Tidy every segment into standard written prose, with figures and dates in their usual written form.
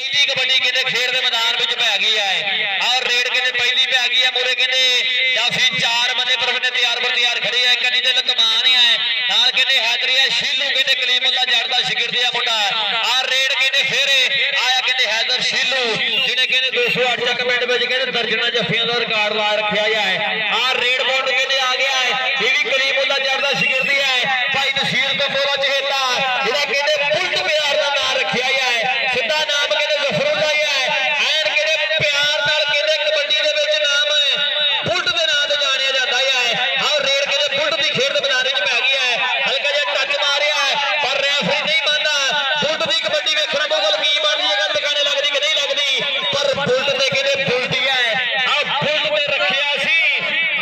पहली कबड्डी कहते खेड के मैदान में पै गई है और रेड कहते पहली पै गई है मुरे कहते जाफी चार बंदे पर बंदे तैयार खड़े है कदी ते लकमान है नाल कहते हैदरी है शीलू कहते कलीमुल्ला जट दा शिगिर्द है मुंडा और रेड कहते फिर आया कहते हैदर शीलू जिन्हें कहते 208 तक मिनट में कहते दर्जना जफियां का रिकॉर्ड ला रखा है और रेड बॉन्ड कहते आ गया है ये भी कलीमुल्ला जट दा शिगिर्द है भाई नसीर तो बोला चहेता जिहड़ा कहते बुलट प्यार का नाम रखा है सिद्धा नाम कहते जफरुल्ला है एंड कहते प्यार नाल कहते कबड्डी दे विच नाम है बुलट दे नाम ते जानिया जाता है और रेड कहते बुलट दी खेड दे मैदान विच पै गई है हल्का जिहा टच मारिया पर रेफरी नहीं मानदा बुलट दी कबड्डी वेखण मुगल की बन जाएगा टकाने लगदी कि नहीं लगदी पर बुलट ते कहते बुलट ही है आ बुलट ते रखिया सी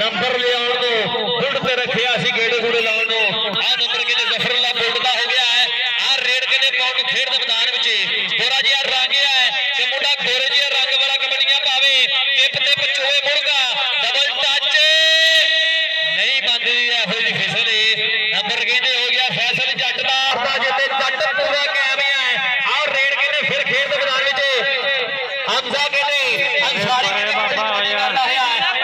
नंबर लियाउण नूं बुलट ते रखिया सी गेड़े गूड़े लाउण नूं आ नंबर कहते जफरुल्ला बुलट दा हो गया है आ रेड कहते पौंड खेड दे मैदान विच थोड़ा जिहा रंग है ते मुंडा गोरे जिहा रंग वाला कबड्डियां पावे टिप ते पचोए मुड़गा डबल टच नहीं बंदी एफओ दी फिसल नंबर कहते हो गया फैसल जट दा जिते जट पूरा कायम है और रेड कहते फिर खेड दे मैदान विच हमजा कहते अंसारी कहते करदा है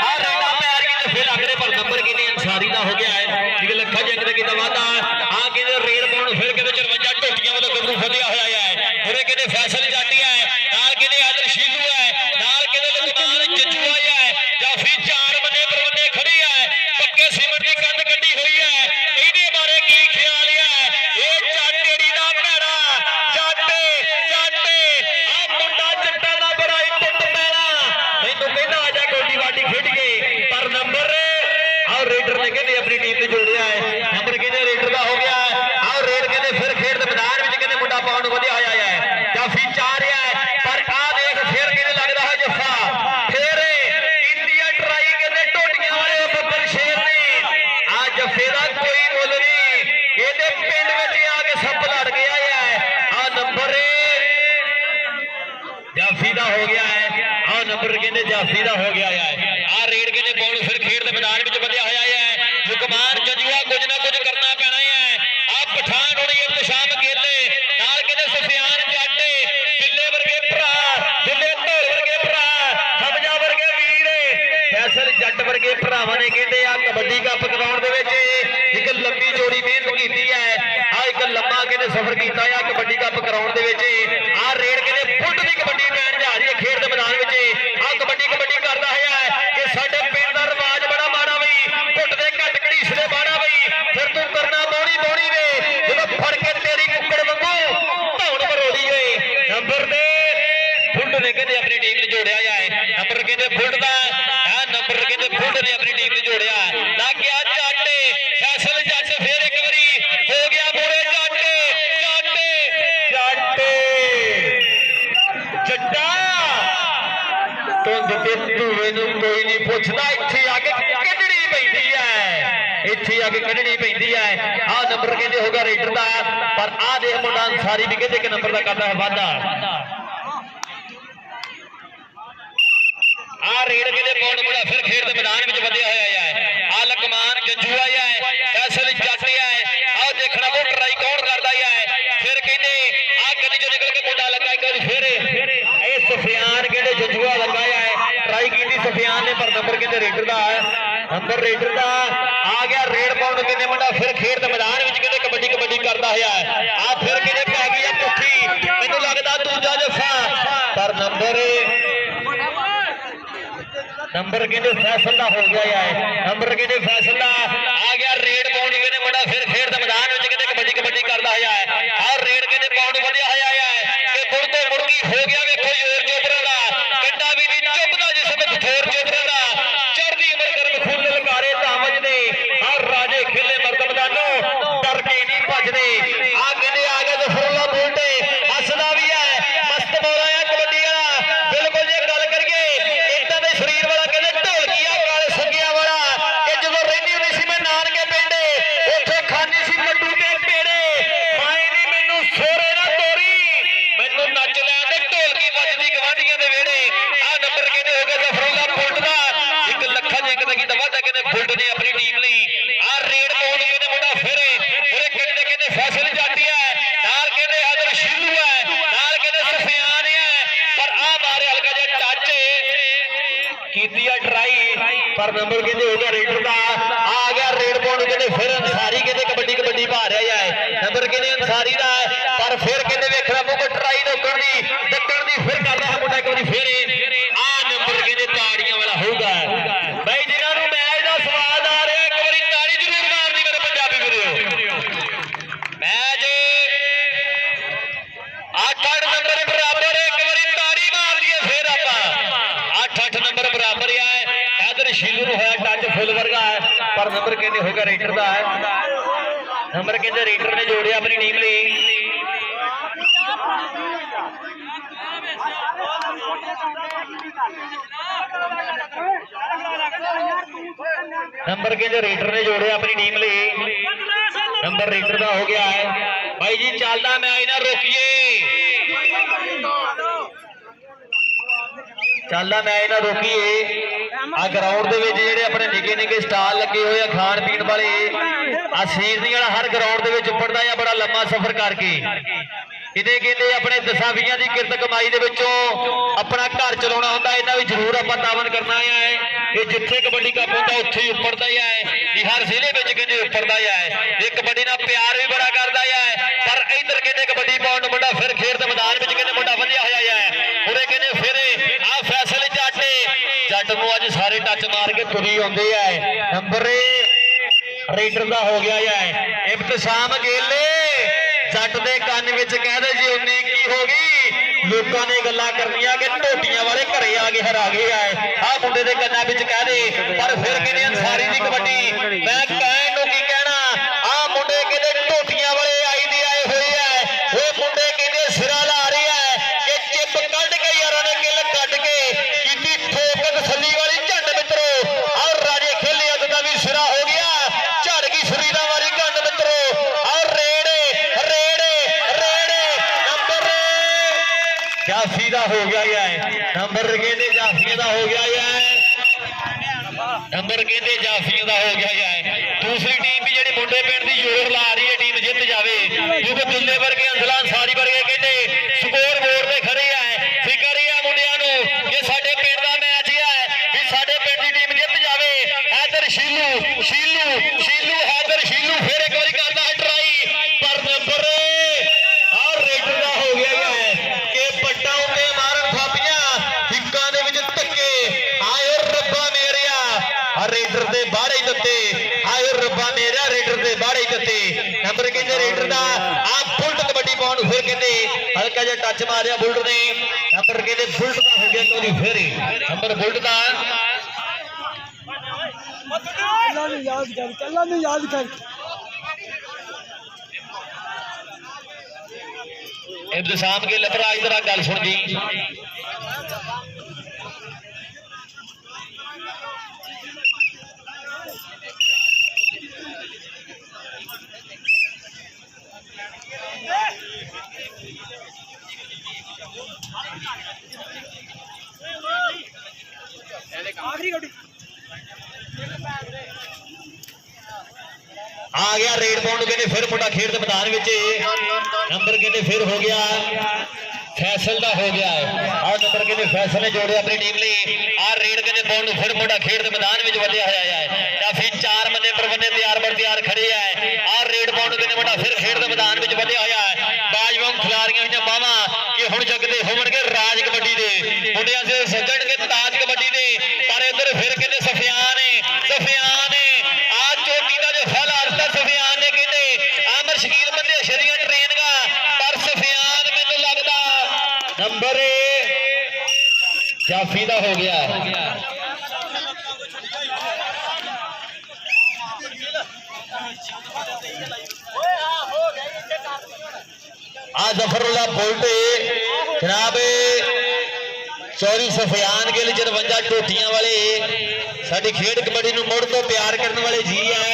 और रेडा पैर कहते फिर अगले पर नंबर कहते अंसारी दा हो गया है ठीक लखा जंग दे कीता वादा आ कहते रेड पौंड फिर कहते 54 टोटियां वाला गबरू फदिया होया है फिर कहते फैसल जाटी है नाल कहते आदर शीलू है नाल कहते लकमान जजुआ है जाफी चार बने पर बने खड़ी है पक्के सीमेंट दी कंध कड्डी हुई है ਇਹਦੇ ਬਾਰੇ ਕੀ ਖਿਆਲ ਹੈ ਇਹ ਚਾਟੇੜੀ ਦਾ ਭੈਣਾ ਚਾਟੇ ਆ ਮੁੰਡਾ ਜੱਟਾਂ ਦਾ ਬੜਾਈ ਟੁੱਟ ਪੈਣਾ ਮੈਨੂੰ ਕਹਿੰਦਾ ਆ ਜਾ ਗੋਡੀ ਵਾਡੀ ਖੇਡੀਏ ਪਰ ਨੰਬਰ और रेडर ने कहते अपनी टीम से जोड़िया है नंबर कहते रेडर का हो गया है और रेड कहते फिर खेड दे मैदान में कहते मुंडा पाउंड वधिया होया है काफी चाह रहा है पर आ देख फिर कहते लगदा है जफा फिर इंडिया ट्राई कहते टोटियां वाले बब्बर शेर ने आ जफे दा कोई मुल नहीं कहते पिंड विच आके सप लड़ गया है आ नंबर जाफी दा हो गया है आ नंबर कहते जाफी दा हो गया है आ रेड कहते पाउंड फिर खेड दे मैदान में वधिया होया है हुकमान जजुआ कुछ ना कुछ करना पैना है आ पठान होनी इंतशाम गेले नाल कहते सुफियान जाटे बिल्ले वर्गे भरा बिल्ले ढोल वर्गे भरा समझा वर्गे वीर फैसल जट वर्गे भरावां ने कहते आ कबड्डी कप कराउण दे विच एक लंबी जोड़ी मेहनत कीती है आ एक लंबा कहते सफर कीता है कबड्डी कप कराउण दे विच आ रेड कहते बुलट दी कबड्डी पैण जा रही है खेड दे मैदान विच आ कबड्डी करदा है कि साडे पिंड दा रिवाज बड़ा माड़ा बई घुट दे घट घड़ीसदे बाड़ा बई फिर तू करना बौड़ी वे जदों फड़ के तेरी कुक्कड़ वांगू धौण मरोड़ी होए नंबर दे बुलट ने कहते अपनी टीम ने जोड़िया है नंबर कहते बुलट दा नंबर कहते बुलट ने अपनी टीम ने जोड़िया लग गया चाटे फैसल जट फिर एक बारी हो गया पूरे जट्टा धुंध ते धूए नूं कोई नहीं पुछदा इत्थे आके कढणी पैंदी है इत्थे आके कढणी पैंदी है आ नंबर कहते होगा रेडर दा पर आ देख मुंडा अंसारी भी कहते कि नंबर दा करदा है वादा आ रेड कहते पौंड मुंडा फिर खेड दे मैदान विच वधिया होया है आ लकमान जजुआ है फैसल जट है आओ देखना वो ट्राई कौन करदा है फिर कहते आ गली चों निकल के मुंडा लगा एक बार फिर ए सुफियान कहते जजुआ लगाया है ट्राई की सुफियान ने पर नंबर कहते रेडर दा नंबर रेडर दा आ गया रेड पौंड कहते मुंडा फिर खेड दे मैदान विच कहते कबड्डी करदा है आ फिर कहते पै गई है पुट्ठी मैनूं लगदा दूजा जफा पर नंबर कहते फैसल दा हो गया है नंबर कहते फैसल दा आ गया रेड पौंड कहते मुंडा फिर खेड दे मैदान विच कहते कबड्डी करदा है और रेड कहते पौंड वधिया होया है कि मुड़ तो मुड़की हो गया वेखो जोर चोपरा दा कंडा भी नहीं चुभदा जिसमें थोर चोपरा दा चढ़दी उमर गर्म खून ललकारे तामज दे और राजे खेले मर्द मैदानों डर के नहीं भजदे आ कहते आ गया जफरुल्ला बुलट हसदा भी है मस्त बोला है कबड्डी वाला बिल्कुल जे गल करिए इदां दे शरीर वाला कहते ढोलकिया काले संगिया वाला कि जदों रहंदी हुंदी सी मैं नानके पिंड उत्थे खानी सी लड्डू ते पेड़े माए ਕੀਤੀ ਆ ਟਰਾਈ ਪਰ ਨੰਬਰ ਕਹਿੰਦੇ ਹੋ ਗਿਆ ਰੇਡਰ ਦਾ ਆ ਗਿਆ ਰੇਡ ਪਾਉਣ ਕਹਿੰਦੇ ਫਿਰ ਅੰਸਾਰੀ ਕਹਿੰਦੇ ਕਬੱਡੀ ਕਬੱਡੀ ਭਾ ਰਿਹਾ ਜਾਏ ਨੰਬਰ ਕਹਿੰਦੇ ਅੰਸਾਰੀ ਦਾ ਪਰ ਫਿਰ ਕਹਿੰਦੇ ਵੇਖਣਾ ਪਊਗਾ ਟਰਾਈ ਰੋਕਣ ਦੀ ਡੱਕਣ ਦੀ ਫਿਰ ਕਰਦਾ ਹੈ ਮੁੰਡਾ ਇੱਕ ਵਾਰੀ ਫਿਰ ਆ ਨੰਬਰ ਕਹਿੰਦੇ ਤਾੜੀਆਂ ਵਾਲਾ ਹੋਊਗਾ ਬਾਈ ਜਿਨ੍ਹਾਂ ਨੂੰ ਮੈਚ ਦਾ ਸਵਾਦ ਆ ਰਿਹਾ ਇੱਕ ਵਾਰੀ ਤਾੜੀ ਜ਼ਰੂਰ ਮਾਰਨੀ ਮੇਰੇ ਪੰਜਾਬੀ ਵੀਰੋ ਮੈਚ 8-8 ਨੰਬਰ ਬਰਾਬਰ ਇੱਕ ਵਾਰੀ ਤਾੜੀ ਮਾਰ ਦਈਏ ਫਿਰ ਆਪਾਂ 8-8 ਨੰਬਰ ਬਰਾਬਰ ਆ ਇਧਰ ਸ਼ੀਲੂ ਨੂੰ ਹੋਇਆ ਟੱਚ ਫੁੱਲ ਵਰਗਾ ਪਰ ਨੰਬਰ ਕਹਿੰਦੇ ਹੋਗਾ ਰੇਡਰ ਦਾ ਨੰਬਰ ਕਹਿੰਦੇ ਰੇਡਰ ਨੇ ਜੋੜਿਆ ਆਪਣੀ ਟੀਮ ਲਈ नंबर के जो रेडर ने जोड़े अपनी टीम लिए नंबर रेडर का हो गया है भाई जी चलता मैच ना रोकिए चलता मैच ना रोकिए आ ग्राउंड के अपने निके निके स्टाल लगे हुए खाण पीण वाले आ सीजनी वाला हर ग्राउंड उपड़ता है बड़ा लंबा सफर करके किते कहते अपने 10-20 की किरत कमाई अपना घर चलाना होंगे इन्हें भी जरूर आप तावन करना है ये जिथे कबड्डी कप होता उत्थे ही उपड़ता ही है हर जिले में कहते उपड़ता ही है ये कबड्डी ना प्यार भी बड़ा करता है पर इधर कहते कबड्डी पाउंड मुंडा फिर खेल के मैदान में कहते मुंडा वधिया होया है पूरे कहते फिर आ फैसले जट नूं अज सारे टच मार के तुरी आउंदे है नंबर रेडर का हो गया है इब्तिसाम गेले जट के कान में कह दे जी 19 होगी लोगों ने गल्लां करनियां कि ढोटियां वाले घरे आके हरा गए है आ मुंडे के काना कह दे पर फिर कहने अंसारी की कबड्डी मैं कहण नूं की कहना आ मुंडे कहते ढोटियां वाले आई दे आए हुए है वो मुंडे कहते सिरा ला रही है कि चिप कढ़ के यारों ने किल कट के की ठोक तसली वाली झंड मित्रों और राजे खेले अद का भी सिरा हो गया झड़ गई शरीरा वाली झंड मित्रों और जाफी का हो गया है नंबर कहते जाफिया का हो गया है नंबर कहते जाफिया का हो गया है दूसरी टीम भी जी मुंडे पिंड की जोर ला रही है टीम जित जाए क्योंकि दुल्ले वर्गे अंसला अंसारी वर्गे कहते स्कोर बोर्ड से खड़े है फिक्र ही है मुंडिया कि साडे पिंड का मैच है भी साडे पिंड की टीम जित जाए हैदर शीलू शीलू शीलू हैदर शीलू फिर एक बार करता है ट्राई पर नंबर और रेडर का हो गया है रेडर दे बाड़े दत्ते आए रब्बा मेरा रेडर दे बाड़े दत्ते नंबर कहते रेडर दा आप बुलट कबड्डी पाउंड फिर कहते हल्का जा टच मारिया बुलट ने नंबर कहते बुलट का हो गया कोई फिर नंबर बुलट दा अल्लाह ने याद कर इब्तिसाम के लफरा इधर गल सुन जी आ गया रेड पाउंड कहते फिर मुंडा खेल मैदान नंबर कहते फिर हो गया फैसल का हो गया है और नंबर कहते फैसल ने जोड़े अपनी टीम आ रेड कहते पाउंड फिर मुंडा खेल मैदान में वधिया है काफी 4 बंदे पर बंदे तैयार खड़े है और रेड पाउंड कहते मुंडा फिर खेल मैदान में वधिया है बाजवान खिलाड़ियां हुई बावां कि हुण जगदे होवणगे राज कबड्डी दे मुंडियां से सजणगे ताज कबड्डी दे पर इधर फिर कहते सफियान आ चोटी का जो फल आता सफियान ने कहते आमर शकील बंदे शरीर ट्रेन का पर सफियान मैनू लगदा नंबर जाफी का हो गया आ जफरुल्लाह बोल्टे जनाब चौरी सफियान गिल 53 टोटियां वाले साडी खेड कबड्डी नूं मुड़ तो प्यार करने वाले जी है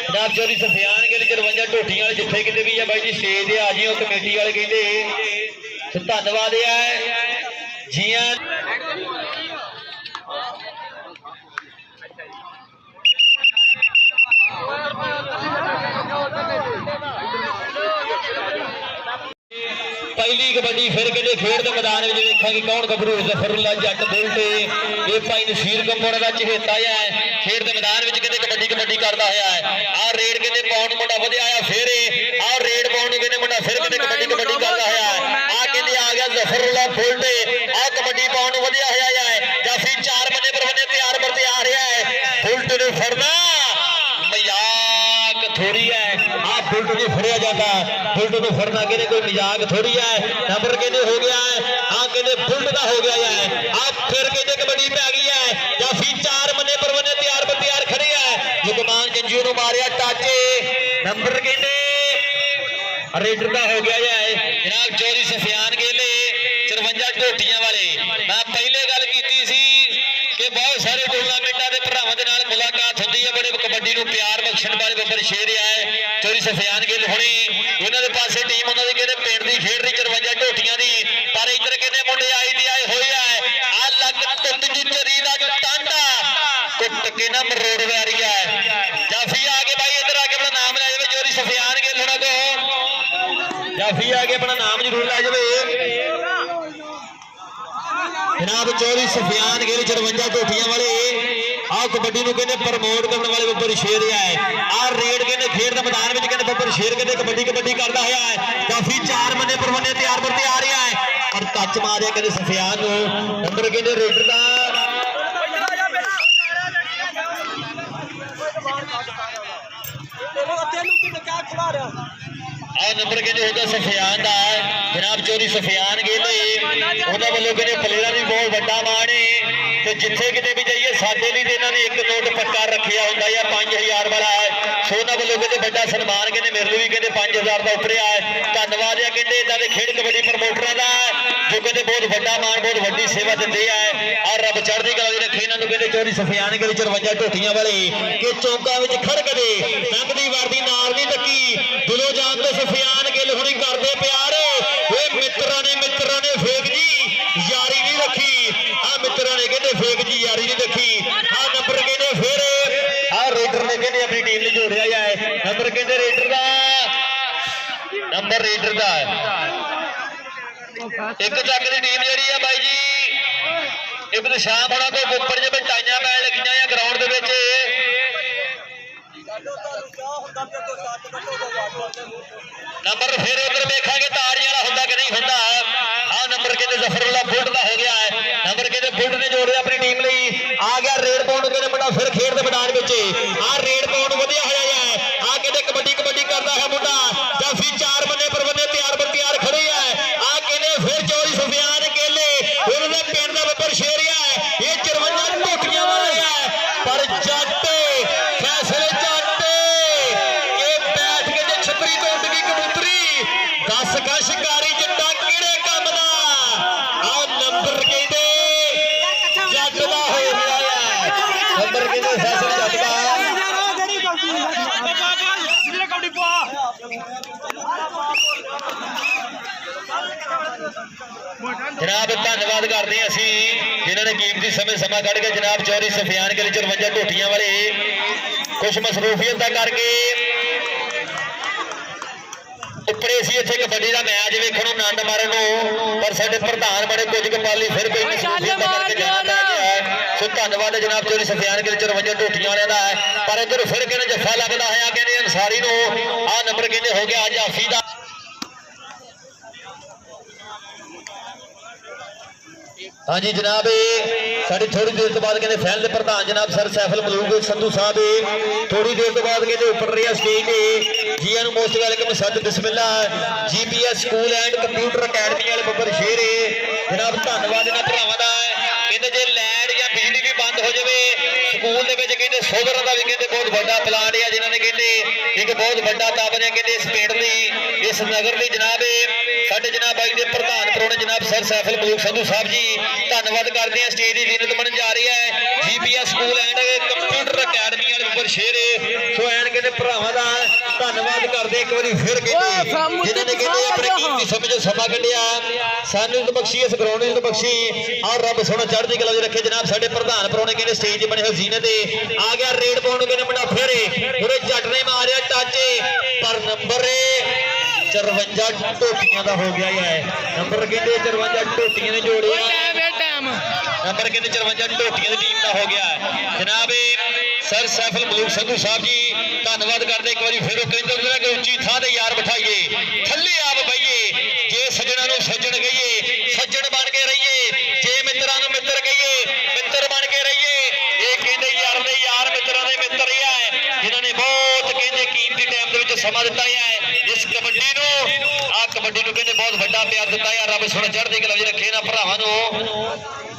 जनाब चौरी सफियान गिल 53 टोटियां वाले जिथे किते भी है भाई जी स्टेज ते आ जियो कमेटी वाले कहते धन्यवाद है जी पहली कबड्डी फिर कहते खेड के मैदान में देखा कि कौन गभरू जफरुल्ला जट बुलट ये भाई नसीर कंबोड़ा का चहेता है खेड के मैदान में कहते कबड्डी कबड्डी करता है आ रेड कहते पाउंड मुंडा वधिया आया फिर आ रेड पाउंड कहते मुंडा फिर कहते कबड्डी कबड्डी करता है आ कहते आ गया जफरुल्ला बुलट आ कबड्डी पाउंड वधिया है जाफी 4 मने पर बने तैयार पर तैयार है बुलट ने फड़ना मजाक थोड़ी है आ बुलट ने फड़िया जाता बुलट तो फड़ना कहते कोई मजाक थोड़ी है नंबर कहते हो गया है आ कहते बुलट का हो गया है आप फिर कहते कबड्डी पे आ गई है जाफी 4 मने पर बने तैयार पर तैयार खड़े है जुगमान जंजू ने मारिया टाचे नंबर कहते रेडर का हो गया है जनाब चौधरी सफियान गेले 54 ढोटियां वाले मैं पहले गल की सी कि बहुत सारे टूर्नामेंटा के भरावां दे नाल मुलाकात होंदी है बड़े कबड्डी नूं प्यार बख्शण वाले बब्बर शेर आए चौधरी सफियान गिल हुणे उन्हां दे पासे टीम उन्हां दी कहते पिंड दी खेड रही 54 ढोटियां दी पर इधर कहते मुंडे आए दी आए होए है आ लग टुट जू चरी दा टांडा टुट के ना मरोड़ वारी है जाफी आगे भाई इधर आके अपना नाम ले जावे चौधरी सफियान गिल हुणां तो जाफी आगे अपना नाम जरूर ले जावे जनाब चौधरी सफियान गिल 54 ढोटियां वाले आ कबड्डी नूं कहते प्रमोट करने वाले बब्बर शेर है आ रेड कहते खेड के मैदान में कहते बब्बर शेर कहते कबड्डी कबड्डी करता है काफी 4 मने पर बने तैयार पर तैयार है पर टच मारे कहते सफियान नंबर कहते रेडर का नंबर कहते होगा सफियान का जनाब चौधरी सफियान गेले उन्होंने वालों कहते प्लेयर भी बहुत बड़ा मान है तो जिथे किते भी जाइए साडे लिए इन्होंने एक नोट पक्का रखा होंगे या 5000 वाला है सो उन्होंने वालों कहते बड़ा सन्मान कहते मेरे लिए भी कहते 5000 का उपरिया है धन्यवाद है कहते इदा के खेड कबड्डी प्रमोटरों का जो कहते बहुत बड़ा मान बहुत वड्डी सेवा देते हैं और रब चढ़ती कला रखे इन्होंने कहते चौधरी सफियान गिल 54 ढोटियां वाले कि चौंका में खड़कदे टंगदी वारदी नाल नहीं टकी दिलों जान तो सफियान गिल हुणी करदे प्यार वे मित्रा ने फेक जी यारी नहीं रखी आ मित्रा ने कहते फेक जी यारी नहीं रखी आ नंबर कहते फिर आ रेडर ने कहते अपनी टीम ने जोड़िया जाए नंबर कहते रेडर का नंबर रेडर का एक तक की टीम जी है भाई जी एक तो शाम होना कोई ऊपर जो टाइया पैन लगियां या ग्राउंड के नंबर फिर उधर देखा तारी वाला होंगे कि नहीं होंगे हाँ नंबर कहते जफरुल्ला बुलट का हो गया है नंबर कहते बुलट ने जोड़िया अपनी टीम लिए आ गया रेड पाउंड कहते मुंडा फिर खेड के मैदान में आ रेड पाउंड वधिया होया है आ कहते कबड्डी कबड्डी करता है मुंडा जाफी 4 मने पर बने तैयार खड़े है आ कहते फिर चौधरी सफियान गेले उन्होंने पिंड का बब्बर शेर है ये 54 ढोटियां वाले है पर जट फैसले जट ये बैठ के छतरी तो उड़ गई कबूतरी 10 का शिकारी जट्टा किहड़े काम दा आ नंबर कहते जट दा हो गया है नंबर कहते फैसले जट दा जनाब धन्यवाद करते हैं असी जिन्होंने कीमती समय समा कढ़ के जनाब चौधरी सफियान गिल 54 ढोटियां वाले कुछ मसरूफियत करके उपरे सी इत्थे कबड्डी का मैच वेखण नूं आनंद मारन नूं पर साडे प्रधान बड़े कुछ कपाली फिर कोई मसरूफियत करके जाना पै गया सो धन्यवाद जनाब चौधरी सफियान गिल 54 ढोटियां वाले का पर इधर फिर कहने जफा लगता है कहने अंसारी नूं आ नंबर कहते हो गया जाफी का हाँ जी जनाब साड़ी थोड़ी देर तो बाद कहते फैन के प्रधान जनाब सर सैफल मलूक संधू साहब थोड़ी देर तो बाद कहते उपर रही स्टेज जी मोस्ट वेलकम सद बिस्मिल्ला GPS school and computer academy वाले बब्बर शेर जनाब धन्यवाद इन्होंने भरावां दा कहते जे लैंड या बिजली भी बंद हो जाए स्कूल के कहते सोलर का भी कहते बहुत बड़ा प्लांट है जिन्होंने कहते एक बहुत बड़ा ताबन है कहते इस पिंड की इस नगर की जनाब साडे जनाब भाई के प्रधान प्रोने जनाब सर सैफल मलूक संधू साहब जी धन्यवाद करते हैं स्टेज की जीनत बनन जा रही है GPS school and computer academy वाले ऊपर शेर सो एंड कहते भरावां दा धन्यवाद करते एक बार फिर कहते जिन्होंने कहते अपने कीमती समय जो समा कढ़िया सानू बख्शी इस ग्राउंड बख्शी और रब सोना चढ़ती कला रखे जनाब साडे प्रधान प्रोने कहते स्टेज बने हुए जीनत आ गया रेड पाउंड कहते मुंडा फिर पूरे जट ने मारिया टाचे पर नंबर 54 ਢੋਟੀਆਂ ਦਾ ਹੋ ਗਿਆ ਹੈ ਨੰਬਰ ਕਹਿੰਦੇ 54 ਢੋਟੀਆਂ ਨੇ ਜੋੜਿਆ ਨੰਬਰ ਕਹਿੰਦੇ 54 ਢੋਟੀਆਂ ਦੀ ਟੀਮ ਦਾ ਹੋ ਗਿਆ ਜਨਾਬ ਸਰ ਸੈਫਲ ਮਲੂਕ ਸੰਧੂ ਸਾਹਿਬ ਜੀ ਧੰਨਵਾਦ ਕਰਦੇ ਇੱਕ ਵਾਰੀ ਫਿਰ ਉਹ ਕਹਿੰਦੇ ਕਿ ਉੱਚੀ ਥਾਂ ਤੇ ਯਾਰ ਬਿਠਾਈਏ ਥੱਲੇ ਆਪ ਬਈਏ ਜੇ ਸੱਜਣਾ ਨੂੰ ਸੱਜਣ ਕਹੀਏ ਸੱਜਣ ਬਣ ਕੇ ਰਹੀਏ ਜੇ ਮਿੱਤਰਾਂ ਨੂੰ ਮਿੱਤਰ ਕਹੀਏ ਮਿੱਤਰ ਬਣ ਕੇ ਰਹੀਏ ਇਹ ਕਹਿੰਦੇ ਯਾਰ ਦੇ ਯਾਰ ਮਿੱਤਰਾਂ ਦੇ ਮਿੱਤਰ ਹੀ ਹੈ ਜਿਨ੍ਹਾਂ ਨੇ ਬਹੁਤ ਕਹਿੰਦੇ ਕੀਮਤੀ ਟਾਈਮ ਦੇ ਵਿੱਚ ਸਮਾਂ ਦਿੱਤਾ ਹੈ ਇਸ ਕਬੱਡੀ ਨੂੰ ਕਹਿੰਦੇ ਬਹੁਤ ਵੱਡਾ ਪਿਆਰ ਦਿੱਤਾ ਹੈ ਰੱਬ ਸੁਣ ਚੜ੍ਹਦੀ ਕਲਾ ਵਿੱਚ ਰੱਖੇ ਨਾ ਭਰਾਵਾਂ ਨੂੰ